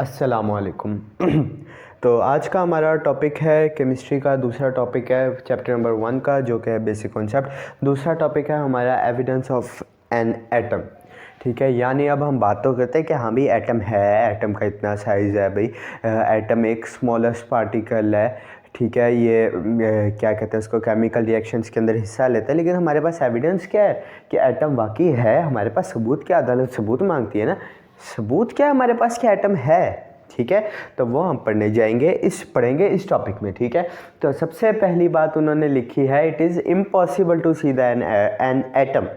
अस्सलामुअलैकुम। तो आज का हमारा टॉपिक है केमिस्ट्री का दूसरा टॉपिक है चैप्टर नंबर 1 का, जो कि है बेसिक कॉन्सेप्ट। दूसरा टॉपिक है हमारा एविडेंस ऑफ एन एटम। ठीक है, यानी अब हम बात तो करते हैं कि हाँ भाई एटम है, एटम का इतना साइज़ है भाई, एटम एक स्मॉलेस्ट पार्टिकल है। ठीक है, ये क्या कहते हैं इसको, केमिकल रिएक्शंस के अंदर हिस्सा लेता है। लेकिन हमारे पास एविडेंस क्या है कि एटम वाकई है। हमारे पास सबूत क्या, अदालत सबूत मांगती है ना, सबूत क्या हमारे पास कि एटम है। ठीक है, तो वो हम पढ़ेंगे इस टॉपिक में। ठीक है, तो सबसे पहली बात उन्होंने लिखी है, it is impossible to see an atom.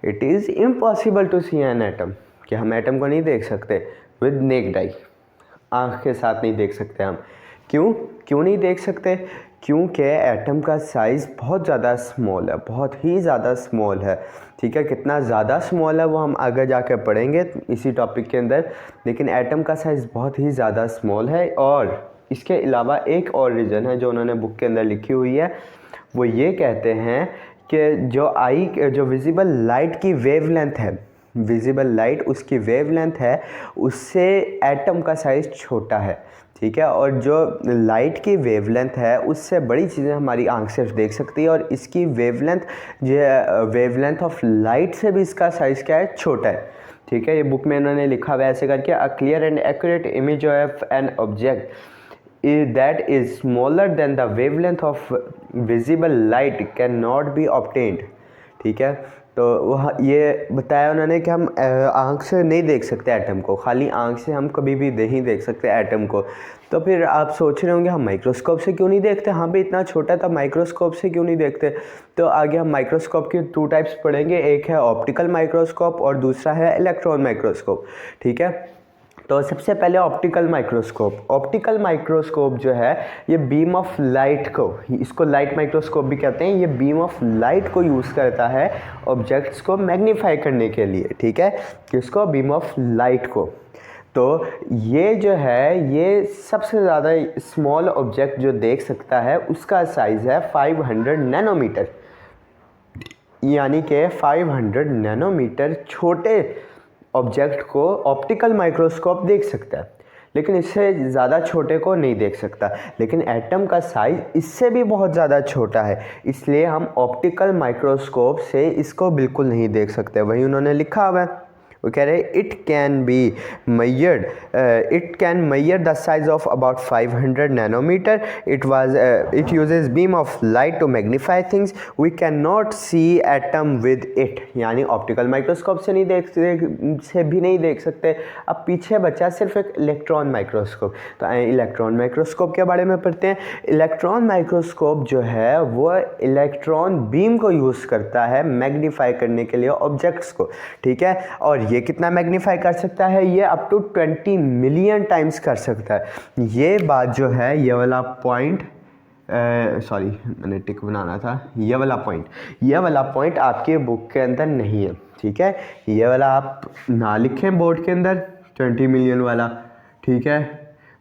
It is impossible to see an atom, कि हम एटम को नहीं देख सकते विद नेक्ड आई, आँख के साथ नहीं देख सकते हम। क्यों नहीं देख सकते? क्योंकि एटम का साइज़ बहुत ज़्यादा स्मॉल है, बहुत ही ज़्यादा स्मॉल है। ठीक है, कितना ज़्यादा स्मॉल है वो हम आगे जाके पढ़ेंगे इसी टॉपिक के अंदर। लेकिन एटम का साइज़ बहुत ही ज़्यादा स्मॉल है। और इसके अलावा एक और रीज़न है जो उन्होंने बुक के अंदर लिखी हुई है, वो ये कहते हैं कि जो विजिबल लाइट की वेवलेंथ है, विजिबल लाइट उसकी वेवलेंथ है, उससे एटम का साइज़ छोटा है। ठीक है, और जो लाइट की वेवलेंथ है उससे बड़ी चीज़ें हमारी आंख सिर्फ देख सकती है, और इसकी वेवलेंथ ऑफ लाइट से भी इसका साइज़ क्या है, छोटा है। ठीक है, ये बुक में इन्होंने लिखा हुआ है ऐसे करके, a clear and accurate image of an object that is smaller than the wavelength of visible light can not be obtained. ठीक है, तो वह ये बताया उन्होंने कि हम आँख से नहीं देख सकते एटम को, खाली आँख से हम कभी भी नहीं देख सकते एटम को। तो फिर आप सोच रहे होंगे हम माइक्रोस्कोप से क्यों नहीं देखते? हाँ भी इतना छोटा था, माइक्रोस्कोप से क्यों नहीं देखते? तो आगे हम माइक्रोस्कोप के 2 टाइप्स पढ़ेंगे, एक है ऑप्टिकल माइक्रोस्कोप और दूसरा है इलेक्ट्रॉन माइक्रोस्कोप। ठीक है, तो सबसे पहले ऑप्टिकल माइक्रोस्कोप। ऑप्टिकल माइक्रोस्कोप जो है ये बीम ऑफ लाइट को, इसको लाइट माइक्रोस्कोप भी कहते हैं, ये बीम ऑफ लाइट को यूज़ करता है ऑब्जेक्ट्स को मैग्नीफाई करने के लिए। ठीक है, किसको? बीम ऑफ लाइट को। तो ये जो है, ये सबसे ज़्यादा स्मॉल ऑब्जेक्ट जो देख सकता है उसका साइज़ है 500 नैनोमीटर, यानी कि 500 नैनोमीटर छोटे ऑब्जेक्ट को ऑप्टिकल माइक्रोस्कोप देख सकता है, लेकिन इससे ज़्यादा छोटे को नहीं देख सकता। लेकिन एटम का साइज़ इससे भी बहुत ज़्यादा छोटा है, इसलिए हम ऑप्टिकल माइक्रोस्कोप से इसको बिल्कुल नहीं देख सकते। वही उन्होंने लिखा हुआ है, वो कह रहे it can measure the size of about 500 nanometre. It uses beam of light to magnify things, we can not see atom with it. यानी ऑप्टिकल माइक्रोस्कोप से भी नहीं देख सकते। अब पीछे बचा सिर्फ एक इलेक्ट्रॉन माइक्रोस्कोप। तो इलेक्ट्रॉन माइक्रोस्कोप के बारे में पढ़ते हैं। इलेक्ट्रॉन माइक्रोस्कोप जो है वो इलेक्ट्रॉन बीम को यूज़ करता है मैग्नीफाई करने के लिए ऑब्जेक्ट्स को। ठीक है, और ये कितना मैग्नीफाई कर सकता है? ये अप टू 20 मिलियन टाइम्स कर सकता है। ये बात जो है, ये वाला पॉइंट, सॉरी मैंने टिक बनाना था, ये वाला पॉइंट आपके बुक के अंदर नहीं है। ठीक है, ये वाला आप ना लिखें बोर्ड के अंदर, 20 मिलियन वाला। ठीक है,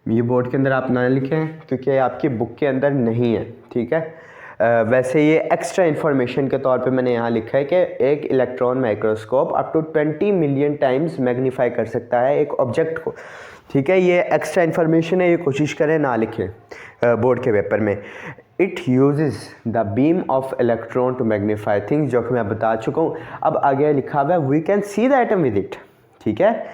ये बोर्ड के अंदर आप ना लिखें क्योंकि आपकी बुक के अंदर नहीं है। ठीक है, वैसे ये एक्स्ट्रा इन्फॉर्मेशन के तौर पे मैंने यहाँ लिखा है कि एक electron microscope up to 20 million times magnify कर सकता है एक ऑब्जेक्ट को। ठीक है, ये एक्स्ट्रा इन्फॉर्मेशन है, ये कोशिश करें ना लिखें बोर्ड के पेपर में। It uses the beam of electron to magnify things, जो कि मैं बता चुका हूँ। अब आगे लिखा हुआ है we can see the atom with it. ठीक है,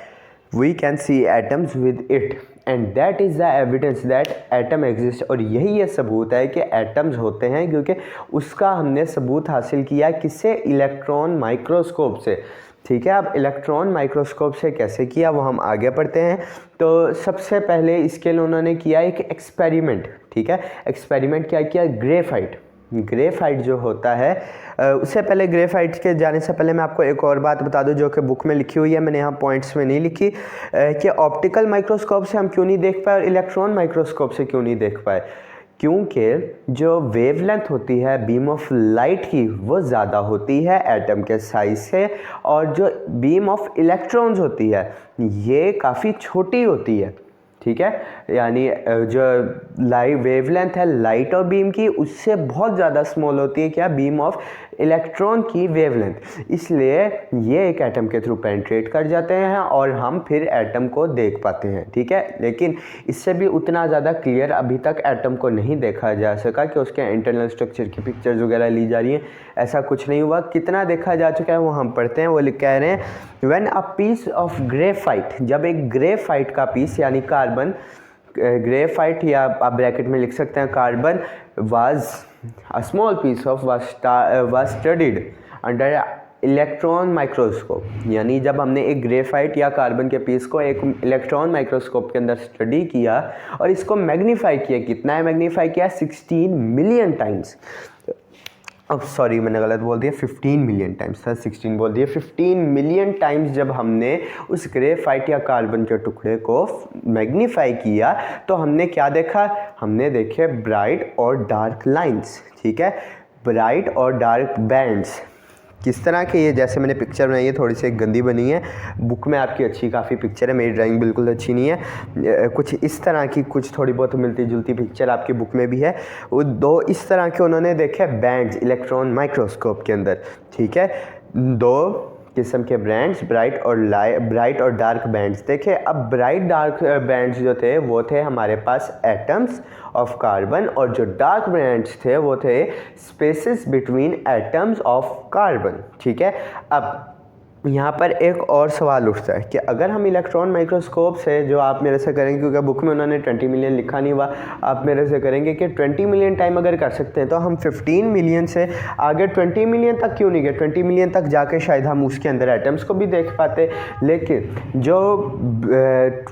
we can see atoms with it and that is the evidence that atom exist. और यही ये सबूत है कि एटम्स होते हैं, क्योंकि उसका हमने सबूत हासिल किया किससे? इलेक्ट्रॉन माइक्रोस्कोप से। ठीक है, अब इलेक्ट्रॉन माइक्रोस्कोप से कैसे किया वो हम आगे पढ़ते हैं। तो सबसे पहले इसके लिए उन्होंने किया एक एक्सपेरिमेंट। ठीक है, एक्सपेरिमेंट क्या किया? ग्रेफाइट जो होता है, उससे पहले ग्रेफाइट के जाने से पहले मैं आपको एक और बात बता दूं जो कि बुक में लिखी हुई है, मैंने यहाँ पॉइंट्स में नहीं लिखी, कि ऑप्टिकल माइक्रोस्कोप से हम क्यों नहीं देख पाए और इलेक्ट्रॉन माइक्रोस्कोप से क्यों नहीं देख पाए। क्योंकि जो वेवलेंथ होती है बीम ऑफ लाइट की वो ज़्यादा होती है एटम के साइज से, और जो बीम ऑफ इलेक्ट्रॉन्स होती है ये काफ़ी छोटी होती है। ठीक है, यानी जो वेवलेंथ है लाइट और बीम की उससे बहुत ज़्यादा स्मॉल होती है क्या? बीम ऑफ इलेक्ट्रॉन की वेवलेंथ, इसलिए ये एक एटम के थ्रू पेनिट्रेट कर जाते हैं और हम फिर एटम को देख पाते हैं, ठीक है। लेकिन इससे भी उतना ज़्यादा क्लियर अभी तक एटम को नहीं देखा जा सका कि उसके इंटरनल स्ट्रक्चर की पिक्चर्स वगैरह ली जा रही हैं, ऐसा कुछ नहीं हुआ। कितना देखा जा चुका है वो हम पढ़ते हैं। वो कह रहे हैं when a piece of graphite, जब एक ग्रेफाइट का पीस यानी कार्बन, ग्रेफाइट या आप ब्रैकेट में लिख सकते हैं carbon, was a small piece of was studied under electron microscope, यानी जब हमने एक ग्रेफाइट या कार्बन के पीस को एक इलेक्ट्रॉन माइक्रोस्कोप के अंदर स्टडी किया और इसको मैग्नीफाई किया, कितना है मैग्नीफाई किया, 16 मिलियन टाइम्स। अब सॉरी मैंने गलत बोल दिया, 15 मिलियन टाइम्स था, 16 बोल दिया, 15 मिलियन टाइम्स जब हमने उस ग्रेफाइट या कार्बन के टुकड़े को मैग्नीफाई किया तो हमने क्या देखा, हमने देखे ब्राइट और डार्क लाइंस, ठीक है, ब्राइट और डार्क बैंड्स। किस तरह के, ये जैसे मैंने पिक्चर बनाई है, थोड़ी सी गंदी बनी है, बुक में आपकी अच्छी काफ़ी पिक्चर है, मेरी ड्राइंग बिल्कुल अच्छी नहीं है। कुछ इस तरह की कुछ थोड़ी बहुत मिलती जुलती पिक्चर आपकी बुक में भी है। वो दो इस तरह के उन्होंने देखे बैंड्स इलेक्ट्रॉन माइक्रोस्कोप के अंदर, ठीक है, दो किस्म के बैंड्स, ब्राइट और डार्क बैंड्स देखे। अब ब्राइट डार्क बैंड्स जो थे वो थे हमारे पास एटम्स ऑफ कार्बन, और जो डार्क बैंड्स थे वो थे spaces between atoms of carbon, ठीक है। अब यहाँ पर एक और सवाल उठता है कि अगर हम इलेक्ट्रॉन माइक्रोस्कोप से, जो आप मेरे से करेंगे, क्योंकि बुक में उन्होंने 20 मिलियन लिखा नहीं हुआ, आप मेरे से करेंगे कि 20 मिलियन टाइम अगर कर सकते हैं तो हम 15 मिलियन से आगे 20 मिलियन तक क्यों नहीं गए, 20 मिलियन तक जाके शायद हम उसके अंदर एटम्स को भी देख पाते। लेकिन जो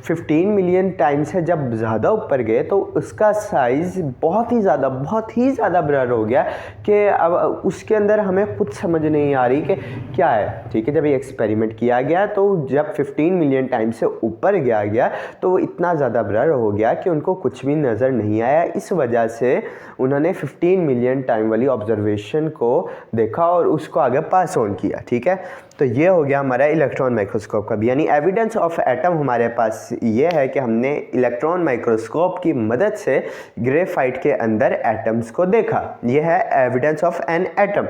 15 मिलियन टाइम से जब ज़्यादा ऊपर गए तो उसका साइज़ बहुत ही ज़्यादा ब्लर हो गया कि अब उसके अंदर हमें कुछ समझ नहीं आ रही कि क्या है, ठीक है। जब एक्सपेरिमेंट किया गया तो जब 15 मिलियन टाइम से ऊपर गया तो वो इतना ज़्यादा ब्लर हो गया कि उनको कुछ भी नज़र नहीं आया। इस वजह से उन्होंने 15 मिलियन टाइम वाली ऑब्जर्वेशन को देखा और उसको आगे पास ऑन किया, ठीक है। तो ये हो गया हमारा इलेक्ट्रॉन माइक्रोस्कोप का भी, यानी एविडेंस ऑफ एटम हमारे पास ये है कि हमने इलेक्ट्रॉन माइक्रोस्कोप की मदद से ग्रेफाइट के अंदर एटम्स को देखा। ये है एविडेंस ऑफ एन एटम।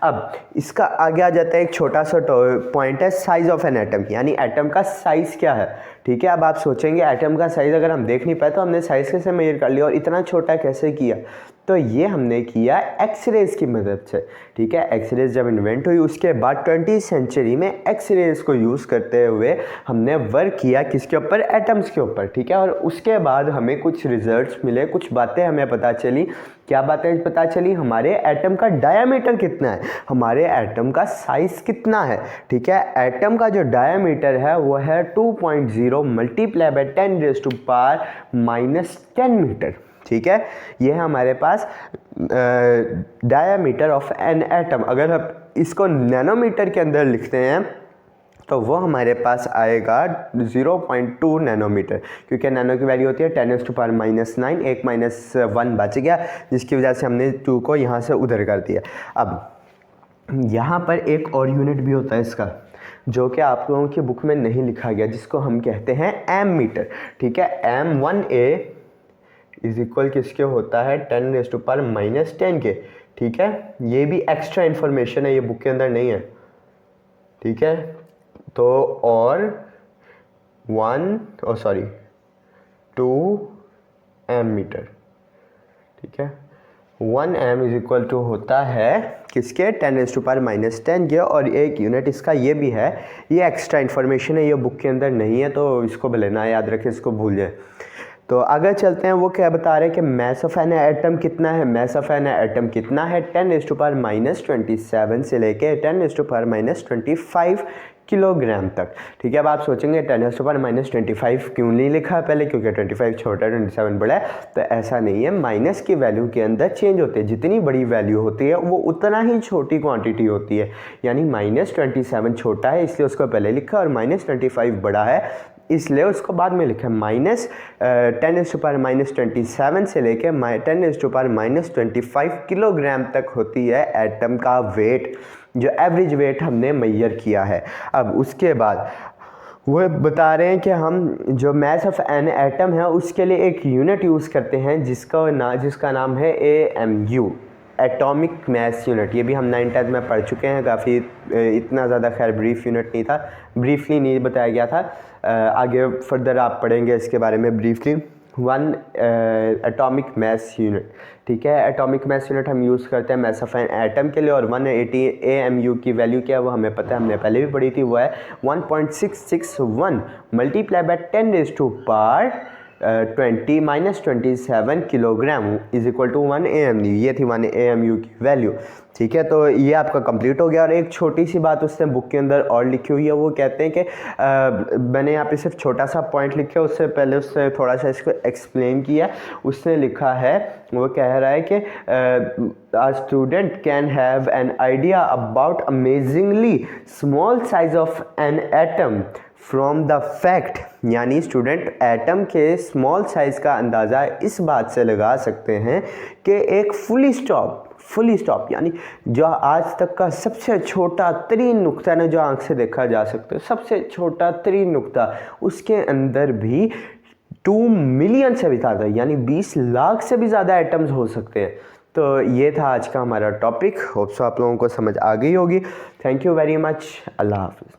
अब इसका आगे आ जाता है एक छोटा सा पॉइंट है साइज ऑफ एन एटम, यानी एटम का साइज क्या है, ठीक है। अब आप सोचेंगे एटम का साइज अगर हम देख नहीं पाए तो हमने साइज कैसे मेजर कर लिया और इतना छोटा कैसे किया, तो ये हमने किया एक्सरेज की मदद से, ठीक है। एक्सरेज जब इन्वेंट हुई उसके बाद 20वीं सेंचुरी में एक्सरेज को यूज़ करते हुए हमने वर्क किया किसके ऊपर, एटम्स के ऊपर, ठीक है। और उसके बाद हमें कुछ रिजल्ट्स मिले, कुछ बातें हमें पता चली। क्या बातें पता चली, हमारे एटम का डायामीटर कितना है, हमारे एटम का साइज कितना है, ठीक है। एटम का जो डायामीटर है वो है 2.0 मल्टीप्लाई बाय 10⁻⁻10 मीटर, ठीक है। ये है हमारे पास डायामीटर ऑफ एन एटम। अगर हम इसको नैनोमीटर के अंदर लिखते हैं तो वो हमारे पास आएगा 0.2 नैनोमीटर, क्योंकि नैनो की वैल्यू होती है 10⁻⁹, एक -1 बच गया जिसकी वजह से हमने 2 को यहाँ से उधर कर दिया। अब यहाँ पर एक और यूनिट भी होता है इसका, जो कि आप लोगों की बुक में नहीं लिखा गया, जिसको हम कहते हैं एम मीटर, ठीक है। M1A इज इक्वल किसके होता है, 10⁻⁻10 के, ठीक है। ये भी एक्स्ट्रा इन्फॉर्मेशन है, ये बुक के अंदर नहीं है, ठीक है। तो और 2 एम मीटर, ठीक है। 1 एम इज इक्वल टू होता है किसके, 10⁻⁻10 के। और एक यूनिट इसका ये भी है, ये एक्स्ट्रा इन्फॉर्मेशन है, ये बुक के अंदर नहीं है, तो इसको भले ना याद रखें, इसको भूल जाए। तो आगे चलते हैं, वो क्या बता रहे हैं कि मास ऑफ एन एटम कितना है, मास ऑफ एन एटम कितना है, 10⁻⁻27 से लेके 10⁻⁻25 किलोग्राम तक, ठीक है। अब आप सोचेंगे 10⁻⁻25 क्यों नहीं लिखा पहले, क्योंकि 25 छोटा है 27 बड़ा है, तो ऐसा नहीं है। माइनस की वैल्यू के अंदर चेंज होते हैं, जितनी बड़ी वैल्यू होती है वो उतना ही छोटी क्वांटिटी होती है, यानी -27 छोटा है इसलिए उसको पहले लिखा, और -25 बड़ा है इसलिए उसको बाद में लिखा। -10⁻⁻27 से लेके 10⁻⁻25 किलोग्राम तक होती है एटम का वेट, जो एवरेज वेट हमने मेजर किया है। अब उसके बाद वो बता रहे हैं कि हम जो मास ऑफ एन एटम है उसके लिए एक यूनिट यूज़ करते हैं जिसका नाम है AMU, एटॉमिक मास यूनिट, ये भी हम 9th में पढ़ चुके हैं, काफ़ी इतना ज़्यादा खैर ब्रीफ यूनिट नहीं था, ब्रीफली नहीं बताया गया था, आगे फर्दर आप पढ़ेंगे इसके बारे में ब्रीफली। 1 एटॉमिक मास यूनिट, ठीक है। एटॉमिक मास यूनिट हम यूज़ करते हैं मास ऑफ एन एटम के लिए, और 180 AMU की वैल्यू क्या है वो हमें पता है, हमने पहले भी पढ़ी थी, वो है 1.661 multiply by 10⁻20 - 27 kilogram is equal to 1 AMU। ये थी 1 AMU की वैल्यू, ठीक है। तो ये आपका कंप्लीट हो गया। और एक छोटी सी बात उसने बुक के अंदर और लिखी हुई है, वो कहते हैं कि मैंने यहाँ पे सिर्फ छोटा सा पॉइंट लिखा है, उससे पहले उसने थोड़ा सा इसको एक्सप्लेन किया। उसने लिखा है, वो कह रहा है कि a student can have an idea about amazingly small size of an atom from the fact, यानी स्टूडेंट एटम के स्मॉल साइज़ का अंदाज़ा इस बात से लगा सकते हैं कि एक फुली स्टॉप यानी जो आज तक का सबसे छोटा तरीन नुक्ता ना, जो आंख से देखा जा सकता है, सबसे छोटा तरीन नुक्ता, उसके अंदर भी 2 मिलियन से भी ज़्यादा यानी 20 लाख से भी ज़्यादा एटम्स हो सकते हैं। तो ये था आज का हमारा टॉपिक। होप सो आप लोगों को समझ आ गई होगी। Thank you very much. अल्लाह हाफ़िज़।